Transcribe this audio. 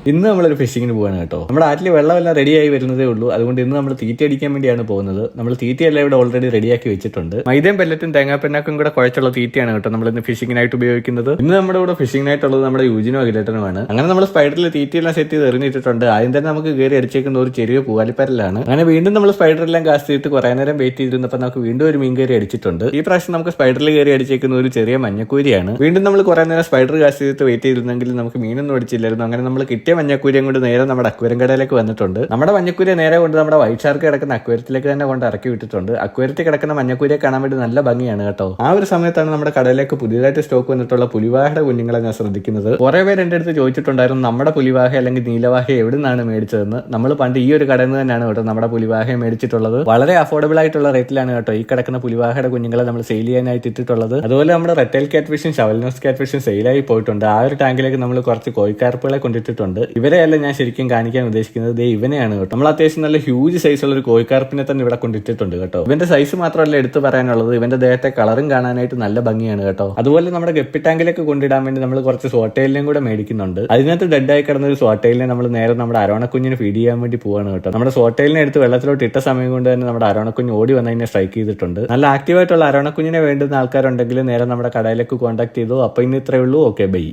ഇന്ന് നമ്മളൊരു ഫിഷിങ്ങിന് പോവാണ് കേട്ടോ. നമ്മുടെ ആറ്റിൽ വെള്ളമെല്ലാം റെഡിയായി വരുന്നതേ ഉള്ളൂ. അതുകൊണ്ട് ഇന്ന് നമ്മൾ തീറ്റ അടിക്കാൻ വേണ്ടിയാണ് പോകുന്നത്. നമ്മൾ തീറ്റയെല്ലാം ഇവിടെ ഓൾറെഡി റെഡിയാക്കി വെച്ചിട്ടുണ്ട്. മൈദയും പെല്ലറ്റും തേങ്ങാപ്പെണ്ണാക്കും കൂടെ കുഴച്ചുള്ള തീറ്റയാണ് കേട്ടോ നമ്മൾ ഇന്ന് ഫിഷിങ്ങിനായിട്ട് ഉപയോഗിക്കുന്നത്. ഇന്ന് നമ്മുടെ കൂടെ ഫിഷിങ്ങിനായിട്ടുള്ളത് നമ്മുടെ യൂജിനോ അഖിലേട്ടനുമാണ്. അങ്ങനെ നമ്മൾ സ്പൈഡറിൽ തീറ്റയെല്ലാം സെറ്റ് ചെയ്ത് എറിഞ്ഞിട്ടുണ്ട്. ആദ്യം തന്നെ നമുക്ക് കയറി അടിച്ചേക്കുന്ന ഒരു ചെറിയ പൂവാലിപ്പരലാണ്. അങ്ങനെ വീണ്ടും നമ്മൾ സ്പൈഡറെല്ലാം കാസ്റ്റ് ചെയ്തിട്ട് കുറെ നേരം വെയിറ്റ് ചെയ്തിരുന്നപ്പോൾ നമുക്ക് വീണ്ടും ഒരു മീൻ കയറി അടിച്ചിട്ടുണ്ട്. ഈ പ്രാവശ്യം നമുക്ക് സ്പൈഡറിൽ കയറി അടിച്ചേക്കുന്ന ഒരു ചെറിയ മഞ്ഞക്കൂരിയാണ്. വീണ്ടും നമ്മൾ കുറെ നേരം സ്പൈഡർ കാസ്റ്റ് ചെയ്തിട്ട് വെയിറ്റ് ചെയ്തിരുന്നെങ്കിൽ നമുക്ക് മീനൊന്നും അടിച്ചില്ലായിരുന്നു. അങ്ങനെ നമ്മൾ കിട്ടിയ മഞ്ഞക്കൂരിയും കൊണ്ട് നേരെ നമ്മുടെ അക്വേറിയം കടയിലേക്ക് വന്നിട്ടുണ്ട്. നമ്മുടെ മഞ്ഞക്കൂരിയെ നേരെ കൊണ്ട് നമ്മുടെ വൈറ്റ് ഷാർക്ക് കിടക്കുന്ന അക്വേറിയത്തിലേക്ക് തന്നെ കൊണ്ട് ഇറക്കി വിട്ടിട്ടുണ്ട്. അക്വേറിയത്തിൽ കിടക്കുന്ന മഞ്ഞക്കൂരിയെ കാണാൻ വേണ്ടി നല്ല ഭംഗിയാണ് കേട്ടോ. ആ ഒരു സമയത്താണ് നമ്മുടെ കടയിലേക്ക് പുതിയതായിട്ട് സ്റ്റോക്ക് വന്നിട്ടുള്ള പുലിവാഹയുടെ കുഞ്ഞുങ്ങളെ ഞാൻ ശ്രദ്ധിക്കുന്നത്. കുറെ പേര് എന്റെ അടുത്ത് ചോദിച്ചിട്ടുണ്ടായിരുന്നു നമ്മുടെ പുലിവാഹ അല്ലെങ്കിൽ നീലവാഹ എവിടെ നിന്നാണ് മേടിച്ചതെന്ന്. നമ്മൾ പണ്ട് ഈ ഒരു കടയിൽ നിന്ന് തന്നെയാണ് കേട്ടോ നമ്മുടെ പുലിവാഹയെ മേടിച്ചിട്ടുള്ളത്. വളരെ അഫോർഡബിൾ ആയിട്ടുള്ള റേറ്റിലാണ് കേട്ടോ ഈ കിടക്കുന്ന പുലിവാഹയുടെ കുഞ്ഞുങ്ങളെ നമ്മൾ സെയിൽ ചെയ്യാനായിട്ട് ഇട്ടിട്ടുള്ളത്. അതുപോലെ നമ്മുടെ റെറ്റൈൽ കാറ്റ് ഫിഷും ഷവൽനോസ് കാറ്റ് ഫിഷും സെയിലായി പോയിട്ടുണ്ട്. ആ ഒരു ടാങ്കിലേക്ക് നമ്മൾ കുറച്ച് കോഴിക്കാർപ്പുകളെ കൊണ്ടിട്ടിട്ടുണ്ട്. ഇവരെയല്ല ഞാൻ ശരിക്കും കാണിക്കാൻ ഉദ്ദേശിക്കുന്നത് ഇവനെയാണ് കേട്ടോ. നമ്മൾ അത്യാവശ്യം നല്ല ഹ്യൂജ് സൈസുള്ള ഒരു കോഴിക്കാർപ്പിനെ തന്നെ ഇവിടെ കൊണ്ടിട്ടിട്ടുണ്ട് കേട്ടോ. ഇവന്റെ സൈസ് മാത്രമല്ല എടുത്തു പറയാനുള്ളത്, ഇവന്റെ ദേഹത്തെ കളറും കാണാനായിട്ട് നല്ല ഭംഗിയാണ് കേട്ടോ. അതുപോലെ നമ്മുടെ ഗപ്പി ടാങ്കിലേക്ക് കൊണ്ടിടാൻ വേണ്ടി നമ്മൾ കുറച്ച് സോട്ടയിലിനെയും കൂടെ മേടിക്കുന്നുണ്ട്. അതിനകത്ത് ഡെഡായി കിടന്ന ഒരു സോട്ടയിലിനെ നമ്മൾ നേരെ നമ്മുടെ അരോണക്കുഞ്ഞിന് ഫീഡ് ചെയ്യാൻ വേണ്ടി പോവാണ് കേട്ടോ. നമ്മുടെ സോട്ടയിലിനെ എടുത്ത് വെള്ളത്തിലോട്ട് ഇട്ട സമയം കൊണ്ട് തന്നെ നമ്മുടെ അരോണക്കുഞ്ഞ് ഓടി വന്നതിനെ സ്ട്രൈക്ക് ചെയ്തിട്ടുണ്ട്. നല്ല ആക്റ്റീവായിട്ടുള്ള അരോണക്കുഞ്ഞിനെ വേണ്ടുന്ന ആൾക്കാരുണ്ടെങ്കിൽ നേരെ നമ്മുടെ കടയിലേക്ക് കോൺടാക്ട് ചെയ്തു. അപ്പൊ ഇന്ന് ഇത്രയേ ഉള്ളൂ. Okay, by.